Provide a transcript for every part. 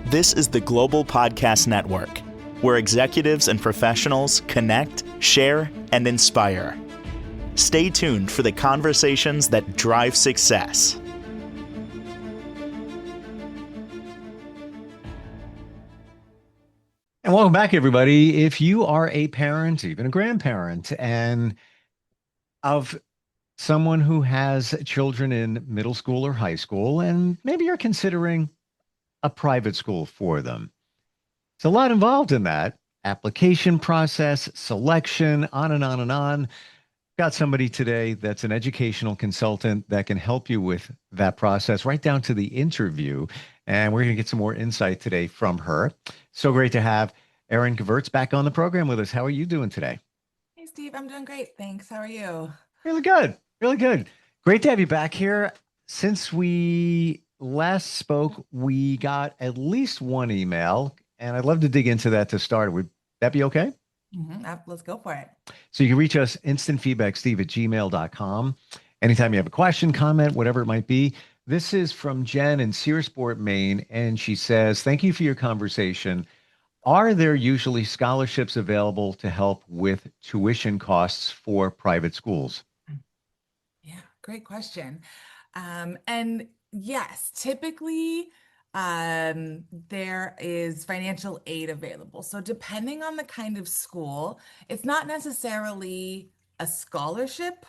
This is the Global Podcast Network, where executives and professionals connect, share, and inspire. Stay tuned for the conversations that drive success. And welcome back, everybody. If you are a parent, even a grandparent, and of someone who has children in middle school or high school, and maybe you're considering a private school for them, there's a lot involved in that application process, selection, on and on and on. Got somebody today that's an educational consultant that can help you with that process right down to the interview. And we're going to get some more insight today from her. So great to have Erin Gevertz back on the program with us. How are you doing today? Hey, Steve, I'm doing great. Thanks. How are you? Really good. Really good. Great to have you back here. Since we last spoke, we got at least one email, and I'd love to dig into that to start. Would that be okay? Let's go for it. So you can reach us instantfeedbacksteve@gmail.com. Anytime you have a question, comment, whatever it might be. This is from Jen in Searsport, Maine, and she says, thank you for your conversation. Are there usually scholarships available to help with tuition costs for private schools? Yeah, great question. And yes, typically there is financial aid available. So depending on the kind of school, it's not necessarily a scholarship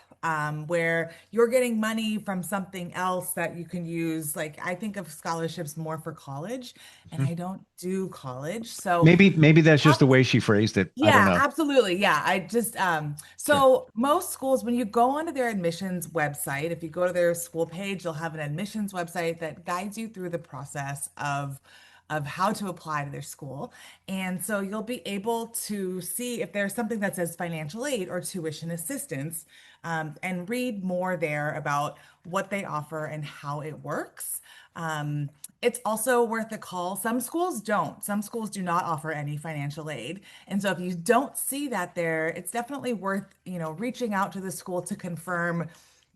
where you're getting money from something else that you can use. Like I think of scholarships more for college, and Mhm. I don't do college. So Maybe that's just the way she phrased it. I don't yeah, know. absolutely. Yeah, I just Sure. so most schools when you go onto their admissions website, if you go to their school page, they'll have an admissions website that guides you through the process of how to apply to their school. And so you'll be able to see if there's something that says financial aid or tuition assistance, and read more there about what they offer and how it works. It's also worth a call. Some schools don't. Some schools do not offer any financial aid. And so if you don't see that there, it's definitely worth, reaching out to the school to confirm,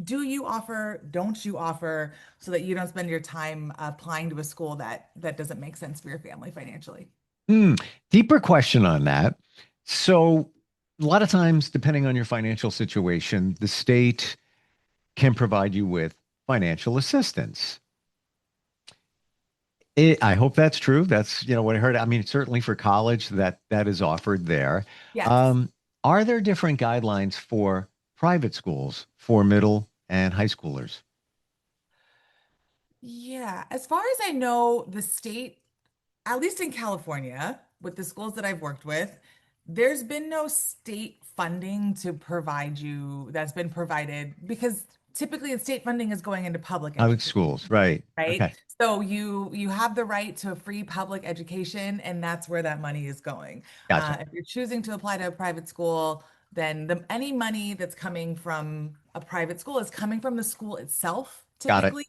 do you offer, don't you offer, so that you don't spend your time applying to a school that doesn't make sense for your family financially. Hmm. Deeper question on that. So, a lot of times, depending on your financial situation, the state can provide you with financial assistance. I hope that's true. That's, what I heard. I mean, certainly for college, that is offered there. Yes. Um, are there different guidelines for private schools for middle and high schoolers? Yeah. As far as I know, the state, at least in California, with the schools that I've worked with, there's been no state funding to provide you that's been provided because typically the state funding is going into public Public education, schools, right? right? Okay, So you have the right to a free public education, and that's where that money is going. gotcha. If you're choosing to apply to a private school, then any money that's coming from a private school is coming from the school itself, Got it. typically.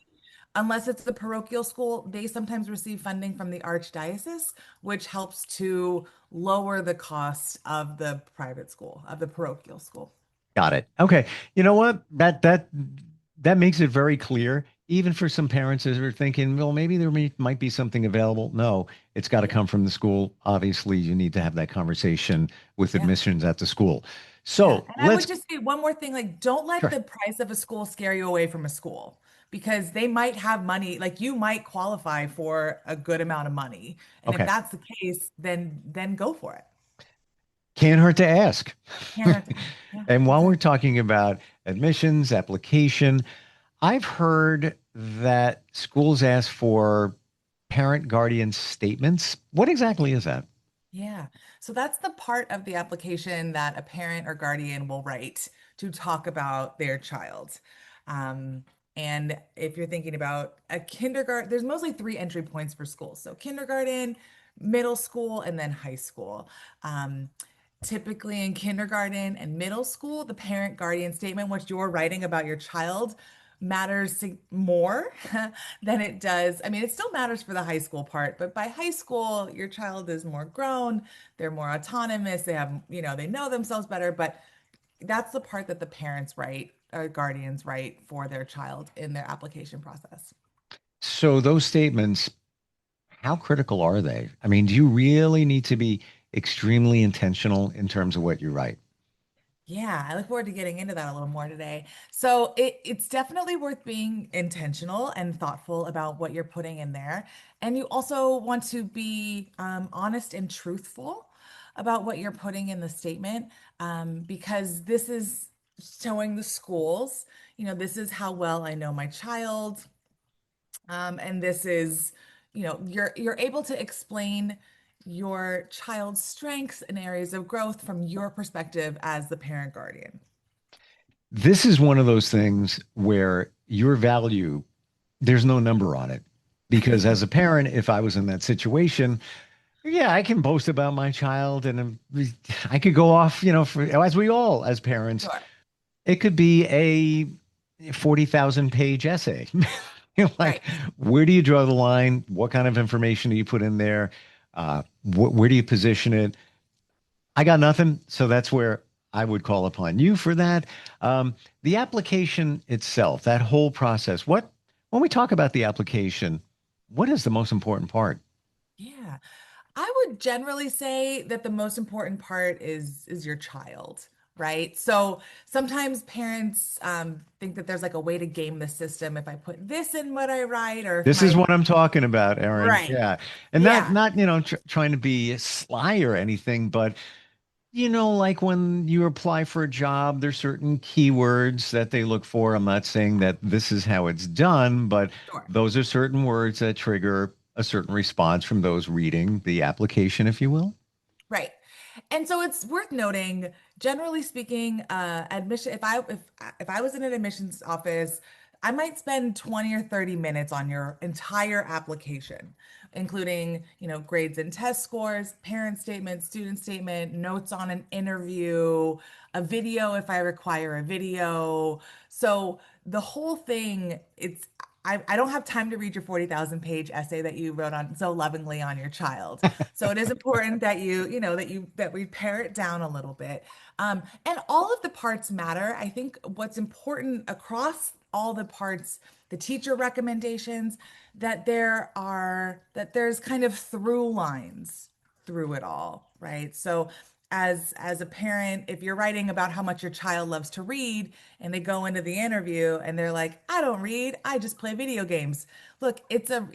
Unless it's the parochial school, they sometimes receive funding from the archdiocese, which helps to lower the cost of the private school, of the parochial school. Got it. Okay. You know what? That makes it very clear, even for some parents that are thinking, well, maybe might be something available. No, it's got to Yeah. come from the school. Obviously, you need to have that conversation with Yeah. admissions at the school. Yeah. So And I would let's, just say one more thing, like don't let sure. the price of a school scare you away from a school because they might have money, like you might qualify for a good amount of money. And if Okay. that's the case, then go for it. Can't hurt to ask. Can't hurt to ask. Yeah, And while we're exactly. talking about admissions, application, I've heard that schools ask for parent guardian statements. What exactly is that? Yeah. So that's the part of the application that a parent or guardian will write to talk about their child. Um, and if you're thinking about a kindergarten, there's mostly three entry points for schools. So kindergarten, middle school, and then high school. Um, Typically in kindergarten and middle school, the parent guardian statement, what you're writing about your child, matters more than it does. I mean, it still matters for the high school part, but by high school, your child is more grown, they're more autonomous, they have, they know themselves better, but that's the part that the parents write or guardians write for their child in their application process. So those statements, how critical are they? I mean, do you really need to be extremely intentional in terms of what you write? Yeah, I look forward to getting into that a little more today. So it's definitely worth being intentional and thoughtful about what you're putting in there. And you also want to be honest and truthful about what you're putting in the statement, because this is showing the schools, this is how well I know my child. And this is, you're able to explain your child's strengths and areas of growth from your perspective as the parent guardian. This is one of those things where your value, there's no number on it. Because as a parent, if I was in that situation, yeah, I can boast about my child and I could go off, as we all, as parents, Sure. it could be a 40,000 page essay. Like, Right. where do you draw the line? What kind of information do you put in there? Where do you position it? I got nothing. So that's where I would call upon you for that. The application itself, that whole process, when we talk about the application, what is the most important part? Yeah. I would generally say that the most important part is your child, right? So sometimes parents think that there's like a way to game the system if I put this in what I write, or if This is my what I'm talking about, Erin. right. Yeah. And not, Yeah. not, trying to be sly or anything, but like when you apply for a job, there's certain keywords that they look for. I'm not saying that this is how it's done, but Sure. those are certain words that trigger a certain response from those reading the application, if you will. Right. And so it's worth noting, generally speaking, admission, if I was in an admissions office, I might spend 20 or 30 minutes on your entire application, including, grades and test scores, parent statement, student statement, notes on an interview, a video if I require a video. So the whole thing, I don't have time to read your 40,000 page essay that you wrote on so lovingly on your child. So it is important that that we pare it down a little bit. And all of the parts matter. I think what's important across all the parts, the teacher recommendations, that there's kind of through lines through it all, right? So as a parent, if you're writing about how much your child loves to read and they go into the interview and they're like, I don't read, I just play video games. Look, it's an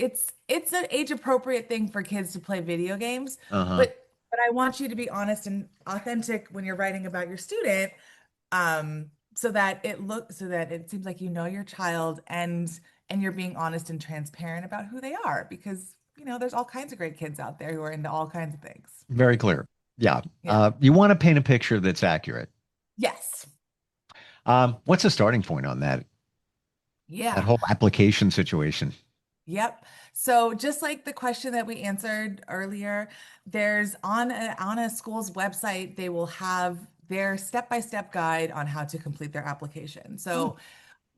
age appropriate thing for kids to play video games, Uh-huh. but I want you to be honest and authentic when you're writing about your student, so that it seems like you know your child, and you're being honest and transparent about who they are, because there's all kinds of great kids out there who are into all kinds of things. Very clear. Yeah. Yeah. You want to paint a picture that's accurate. Yes. What's the starting point on that Yeah. whole application situation? Yep. So just like the question that we answered earlier, there's on a school's website, they will have their step-by-step guide on how to complete their application. Hmm. So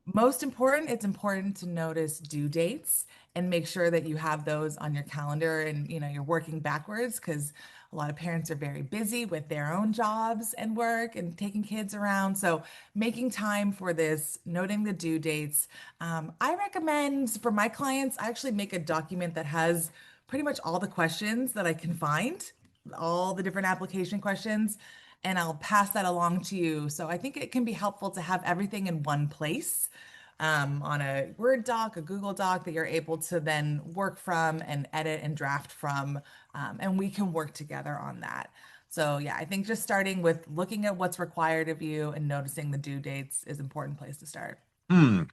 most important, it's important to notice due dates and make sure that you have those on your calendar, and you're working backwards, because a lot of parents are very busy with their own jobs and work and taking kids around. So making time for this, noting the due dates. I recommend for my clients, I actually make a document that has pretty much all the questions that I can find, all the different application questions, and I'll pass that along to you. So I think it can be helpful to have everything in one place, on a Word doc, a Google Doc that you're able to then work from and edit and draft from. And we can work together on that. So yeah, I think just starting with looking at what's required of you and noticing the due dates is an important place to start. Hmm.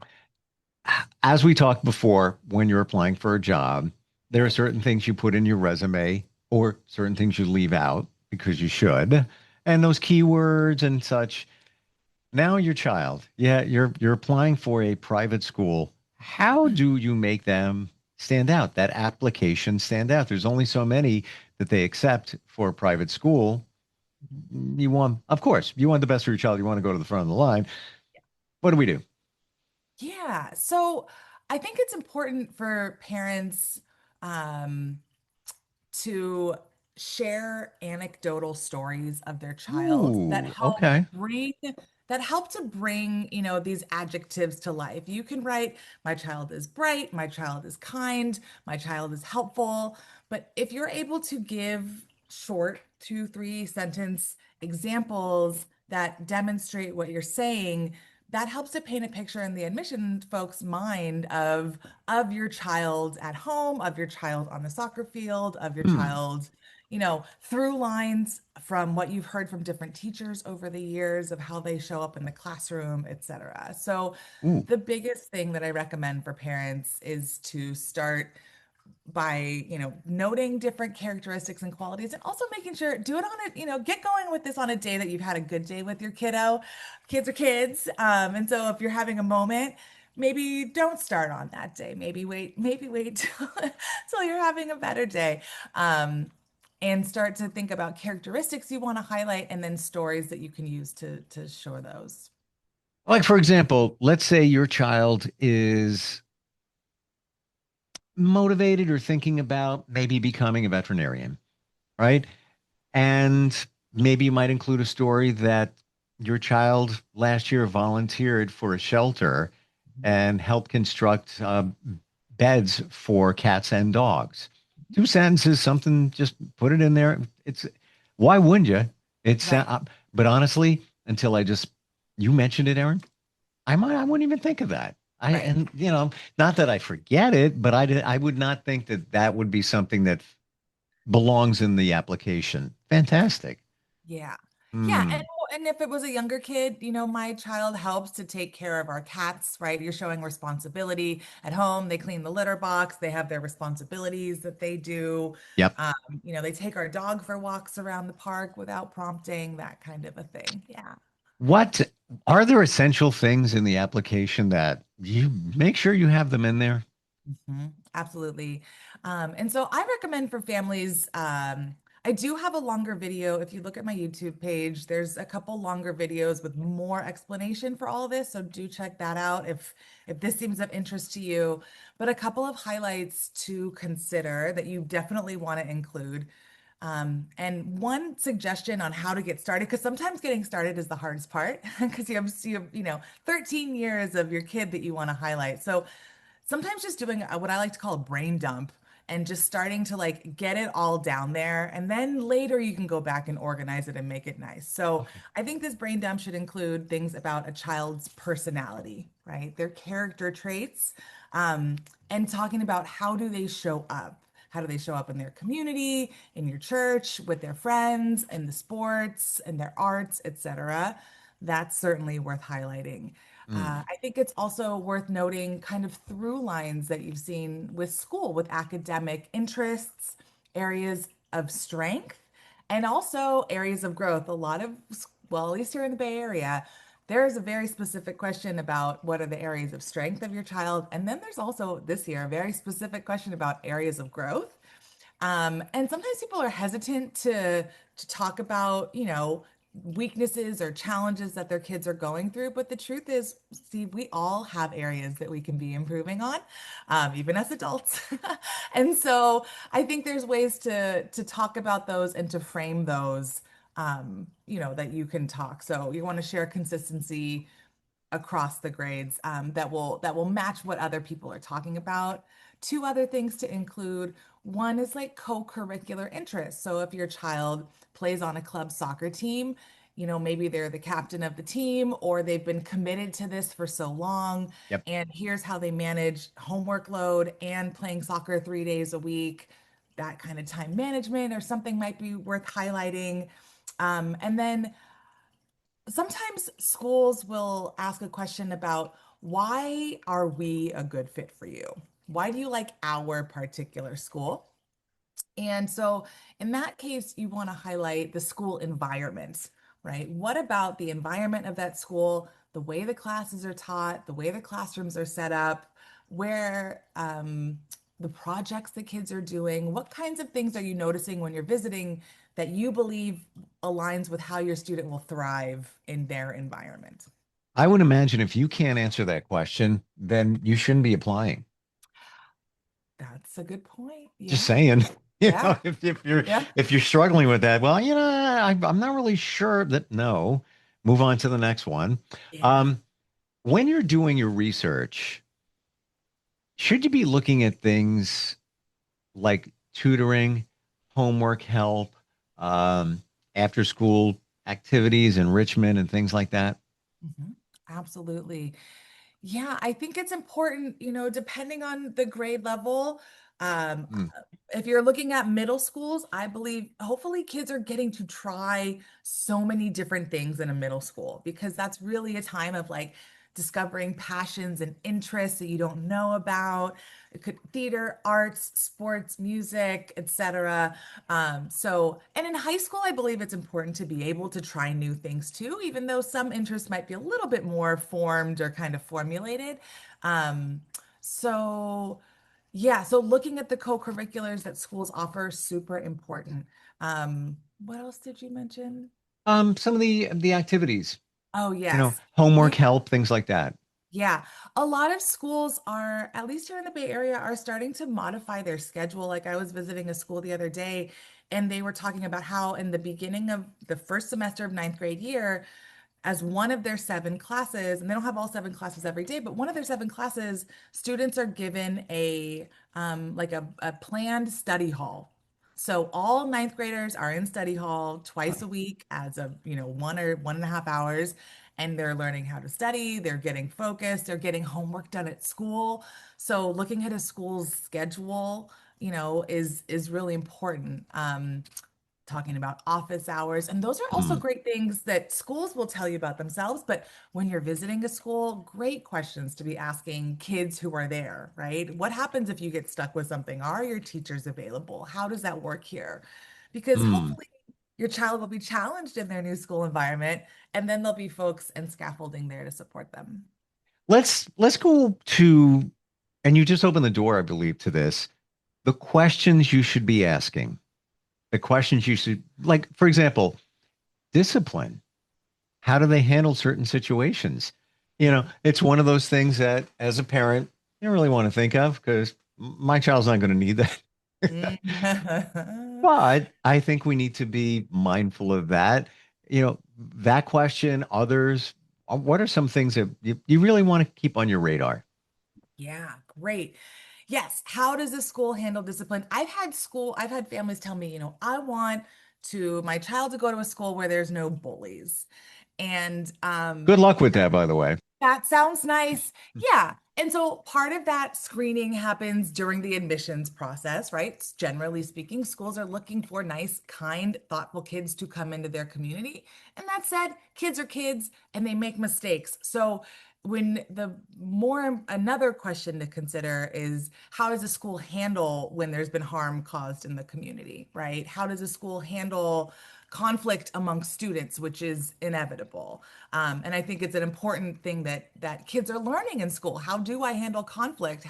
As we talked before, when you're applying for a job, there are Right. certain things you put in your resume or certain things you leave out because you should. And those keywords and such. Now your child, yeah, you're applying for a private school. How do you make them stand out? That application stand out. There's only so many that they accept for a private school. You want, of course, you want the best for your child. You want to go to the front of the line. What do we do? Yeah. So I think it's important for parents um, to share anecdotal stories of their child that Ooh, help okay. bring that help to bring, these adjectives to life. You can write, my child is bright, my child is kind, my child is helpful. But if you're able to give short 2, 3 sentence examples that demonstrate what you're saying, that helps to paint a picture in the admission folks' mind of your child at home, of your child on the soccer field, of your Hmm. child, through lines from what you've heard from different teachers over the years of how they show up in the classroom, etc. So Ooh. the biggest thing that I recommend for parents is to start by, noting different characteristics and qualities, and also making sure, do it on it, get going with this on a day that you've had a good day with your kiddo. Kids are kids. And so if you're having a moment, maybe don't start on that day. Maybe wait till you're having a better day. And start to think about characteristics you want to highlight, and then stories that you can use to show those. Like, for example, let's say your child is motivated or thinking about maybe becoming a veterinarian, right? And maybe you might include a story that your child last year volunteered for a shelter and helped construct beds for cats and dogs. 2 sentences, something, just put it in there. It's why wouldn't you? It's Right. but honestly, until you mentioned it, Erin, I wouldn't even think of that. Right. And not that I forget it, but I would not think that that would be something that belongs in the application. Fantastic. Yeah. Yeah. And, Hmm. and if it was a younger kid, my child helps to take care of our cats, right? You're showing responsibility at home. They clean the litter box. They have their responsibilities that they do. Yep. Um, they take our dog for walks around the park without prompting, that kind of a thing. Yeah. What are there essential things in the application that you make sure you have them in there? Absolutely. And so I recommend for families, I do have a longer video. If you look at my YouTube page, there's a couple longer videos with more explanation for all of this. So do check that out if this seems of interest to you. But a couple of highlights to consider that you definitely want to include. And one suggestion on how to get started, because sometimes getting started is the hardest part, because you have 13 years of your kid that you want to highlight. So sometimes just doing what I like to call a brain dump, and just starting to like get it all down there, and then later you can go back and organize it and make it nice. So Okay. I think this brain dump should include things about a child's personality, right? Their character traits, um, and talking about how do they show up. How do they show up in their community, in your church, with their friends, in the sports, in their arts, etc. That's certainly worth highlighting. Mm. I think it's also worth noting kind of through lines that you've seen with school, with academic interests, areas of strength, and also areas of growth. A lot of, well, at least here in the Bay Area, there is a very specific question about what are the areas of strength of your child. And then there's also this year a very specific question about areas of growth. And sometimes people are hesitant to talk about, weaknesses or challenges that their kids are going through. But the truth is, see, we all have areas that we can be improving on, even as adults. And so I think there's ways to talk about those and to frame those, that you can talk. So you want to share consistency across the grades, that will match what other people are talking about. Two other things to include. One is like co-curricular interests. So if your child plays on a club soccer team, maybe they're the captain of the team, or they've been committed to this for so long. Yep. And here's how they manage homework load and playing soccer 3 days a week. That kind of time management or something might be worth highlighting. And then sometimes schools will ask a question about, why are we a good fit for you? Why do you like our particular school? And so, in that case, you want to highlight the school environment, right? What about the environment of that school, the way the classes are taught, the way the classrooms are set up, where the projects the kids are doing? What kinds of things are you noticing when you're visiting that you believe aligns with how your student will thrive in their environment? I would imagine if you can't answer that question, then you shouldn't be applying. That's a good point. Just Yeah. saying. Yeah. If you're Yeah. struggling with that, well, I'm not really sure that no. move on to the next one. Yeah. Um, when you're doing your research, should you be looking at things like tutoring, homework help, um, after school activities, enrichment, and things like that? Mhm. Absolutely. Yeah, I think it's important, depending on the grade level. Um, Mm, if you're looking at middle schools, I believe hopefully kids are getting to try so many different things in a middle school because that's really a time of like discovering passions and interests that you don't know about. It could theater, arts, sports, music, etc. And in high school, I believe it's important to be able to try new things too, even though some interests might be a little bit more formed or kind of formulated. Um, so yeah, so looking at the co-curriculars that schools offer, super important. What else did you mention? some of the activities, Oh, yes. homework Yeah. help, things like that. Yeah, a lot of schools are, at least here in the Bay Area, are starting to modify their schedule. Like I was visiting a school the other day, and they were talking about how in the beginning of the first semester of ninth grade year, as one of their seven classes, and they don't have all seven classes every day, but one of their seven classes, students are given a planned study hall. So all ninth graders are in study hall twice a week as of, 1 or 1.5 hours, and they're learning how to study, they're getting focused, they're getting homework done at school. So looking at a school's schedule, is really important. Talking about office hours. And those are also Mm, great things that schools will tell you about themselves. But when you're visiting a school, great questions to be asking kids who are there, right? What happens if you get stuck with something? Are your teachers available? How does that work here? Because mm. hopefully your child will be challenged in their new school environment, and then there'll be folks and scaffolding there to support them. Let's go to, and you just opened the door, I believe, to this. The questions you should be asking. The questions you should, like, for example, discipline. How do they handle certain situations? It's one of those things that as a parent, you don't really want to think of because my child's not going to need that. Mhm. But I think we need to be mindful of that. That question, others, what are some things that you really want to keep on your radar? Yeah, great. Yes. How does the school handle discipline? I've had families tell me, I want my child to go to a school where there's no bullies. And Good luck with that, by the way. that sounds nice. Yeah. And so part of that screening happens during the admissions process, right? Generally speaking, schools are looking for nice, kind, thoughtful kids to come into their community. And that said, kids are kids and they make mistakes. So another question to consider is how does a school handle when there's been harm caused in the community, right? How does a school handle conflict among students, which is inevitable? And I think it's an important thing that kids are learning in school. How do I handle conflict?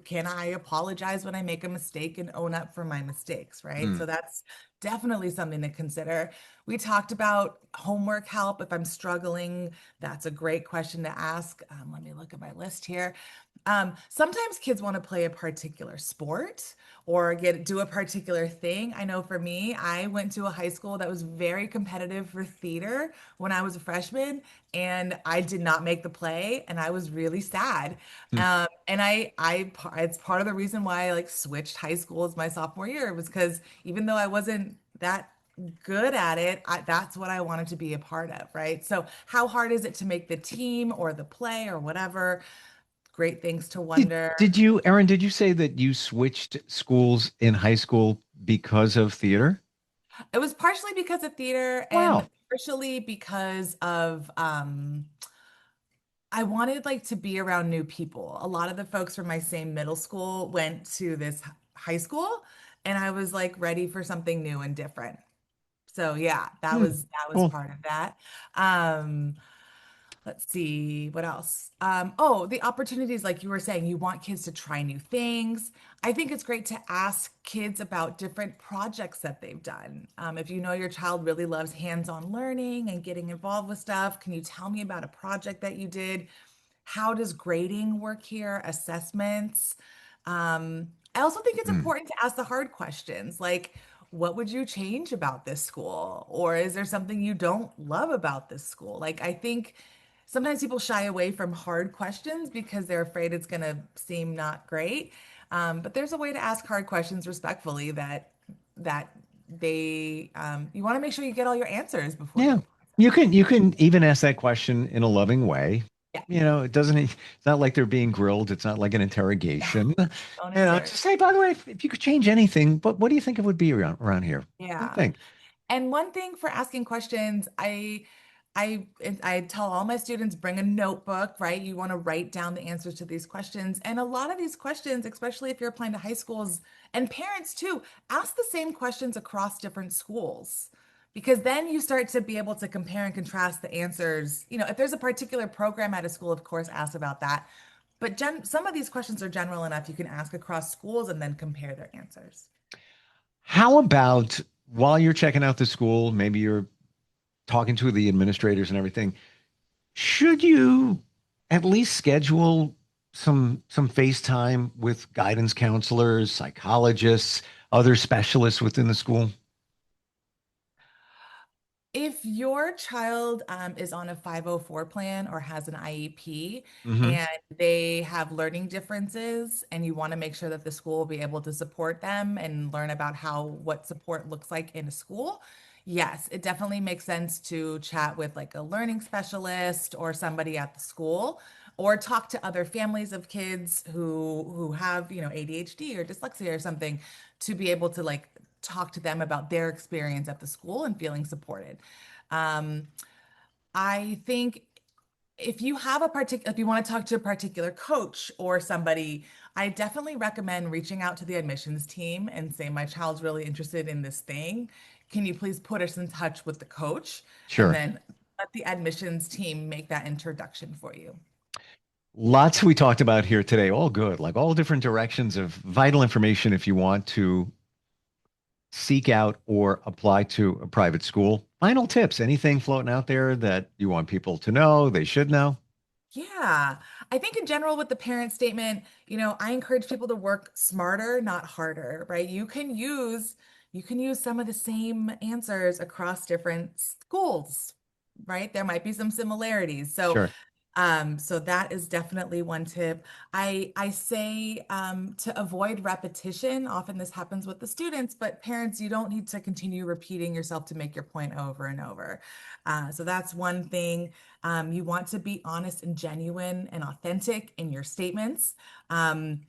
Can I apologize when I make a mistake and own up for my mistakes, right? Mm. So that's definitely something to consider. We talked about homework help. If I'm struggling, that's a great question to ask. Let me look at my list here. Sometimes kids want to play a particular sport or do a particular thing. I know for me, I went to a high school that was very competitive for theater when I was a freshman, and I did not make the play, and I was really sad. Mm. It's part of the reason why I like switched high schools my sophomore year was because even though I wasn't that good at it, that's what I wanted to be a part of, right? So how hard is it to make the team or the play or whatever? Great things to wonder. Erin, did you say that you switched schools in high school because of theater? It was partially because of theater and Wow. partially because of I wanted like to be around new people. A lot of the folks from my same middle school went to this high school, and I was like ready for something new and different. So yeah, that Hmm. was Cool. part of that. Um, let's see what else. Oh, the opportunities, like you were saying, you want kids to try new things. I think it's great to ask kids about different projects that they've done. If you know your child really loves hands-on learning and getting involved with stuff, can you tell me about a project that you did? How does grading work here? Assessments? I also think it's Hmm. important to ask the hard questions, like, what would you change about this school? Or is there something you don't love about this school? Like, I think sometimes people shy away from hard questions because they're afraid it's going to seem not great. But there's a way to ask hard questions respectfully that you want to make sure you get all your answers before you Yeah. apply. You can even ask that question in a loving way. Yeah, It's not like they're being grilled. It's not like an interrogation. don't interrogate. Just say, by the way, if you could change anything, but what do you think it would be around here? What do you Yeah. think? And one thing for asking questions, I tell all my students bring a notebook, right? You want to write down the answers to these questions. And a lot of these questions, especially if you're applying to high schools and parents too, ask the same questions across different schools. Because then you start to be able to compare and contrast the answers. If there's a particular program at a school, of course, ask about that. But some of these questions are general enough you can ask across schools and then compare their answers. How about while you're checking out the school, maybe you're talking to the administrators and everything, should you at least schedule some FaceTime with guidance counselors, psychologists, other specialists within the school? If your child is on a 504 plan or has an IEP Hmm. and they have learning differences, and you want to make sure that the school will be able to support them and learn about what support looks like in a school, yes, it definitely makes sense to chat with like a learning specialist or somebody at the school, or talk to other families of kids who have, ADHD or dyslexia or something, to be able to like talk to them about their experience at the school and feeling supported. Um, I think if you want to talk to a particular coach or somebody, I definitely recommend reaching out to the admissions team and say, my child's really interested in this thing. Can you please put us in touch with the coach? And Sure. then let the admissions team make that introduction for you. Lots we talked about here today, all good, like all different directions of vital information if you want to seek out or apply to a private school. Final tips, anything floating out there that you want people to know, they should know? Yeah, I think in general with the parent statement, I encourage people to work smarter, not harder, right? You can use some of the same answers across different schools, right? There might be some similarities. So Sure. so that is definitely one tip. I say to avoid repetition. Often this happens with the students, but parents, you don't need to continue repeating yourself to make your point over and over. So that's one thing. You want to be honest and genuine and authentic in your statements. And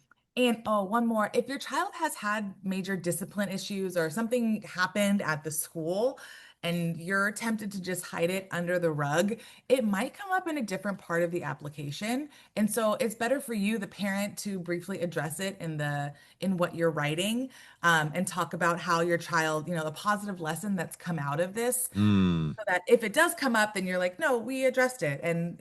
oh, one more. If your child has had major discipline issues or something happened at the school and you're tempted to just hide it under the rug, it might come up in a different part of the application. And so it's better for you, the parent, to briefly address it in what you're writing, and talk about how your child, the positive lesson that's come out of this, Hmm. so that if it does come up, then you're like, no, we addressed it. And,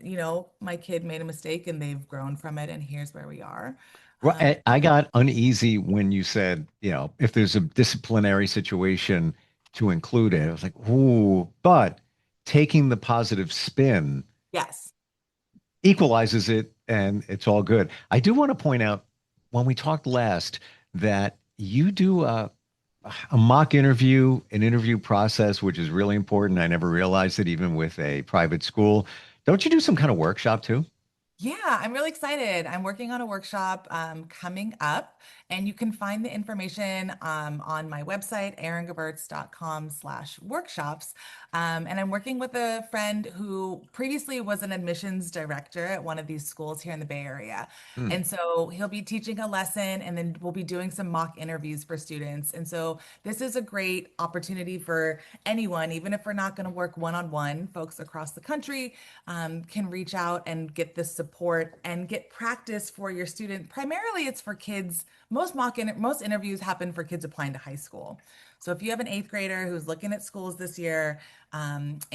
my kid made a mistake and they've grown from it. And here's where we are. Well, Um, I got uneasy when you said, if there's a disciplinary situation to include it. I was like, ooh, but taking the positive spin yes. equalizes it and it's all good. I do want to point out when we talked last that you do a mock interview, an interview process, which is really important. I never realized it even with a private school. Don't you do some kind of workshop too? Yeah, I'm really excited. I'm working on a workshop coming up, and you can find the information on my website, eringevertz.com/workshops. And I'm working with a friend who previously was an admissions director at one of these schools here in the Bay Area. Hmm. And so he'll be teaching a lesson, and then we'll be doing some mock interviews for students. And so this is a great opportunity for anyone, even if we're not going to work one-on-one, folks across the country can reach out and get this support and get practice for your student. Primarily, it's for kids. Most interviews happen for kids applying to high school. So if you have an eighth grader who's looking at schools this year, and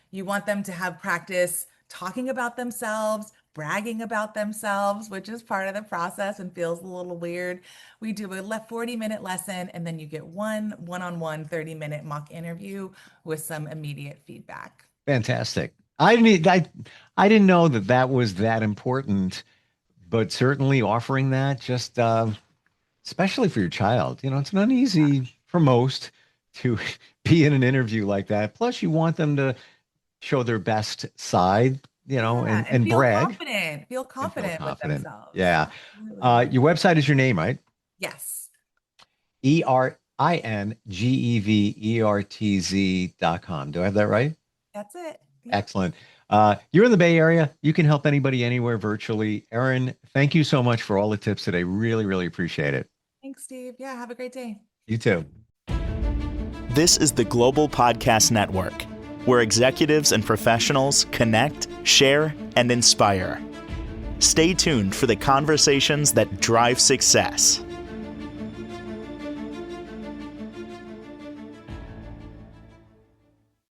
you want them to have practice talking about themselves, bragging about themselves, which is part of the process and feels a little weird, we do a 40-minute lesson, and then you get one-on-one 30-minute mock interview with some immediate feedback. Fantastic. I didn't know that that was that important, but certainly offering that just especially for your child, it's an uneasy for most to be in an interview like that. Plus, you want them to show their best side, Yeah, and and feel brag confident. Feel and feel confident with confident. themselves. Yeah. Absolutely. Your website is your name, right? Yes, ErinGevertz.com. Do I have that right? that's it. Yep. Excellent. You're in the Bay Area. You can help anybody anywhere virtually. Erin, thank you so much for all the tips today. Really, really appreciate it. Thanks, Steve. Yeah, have a great day. You too. This is the Global Podcast Network, where executives and professionals connect, share, and inspire. Stay tuned for the conversations that drive success.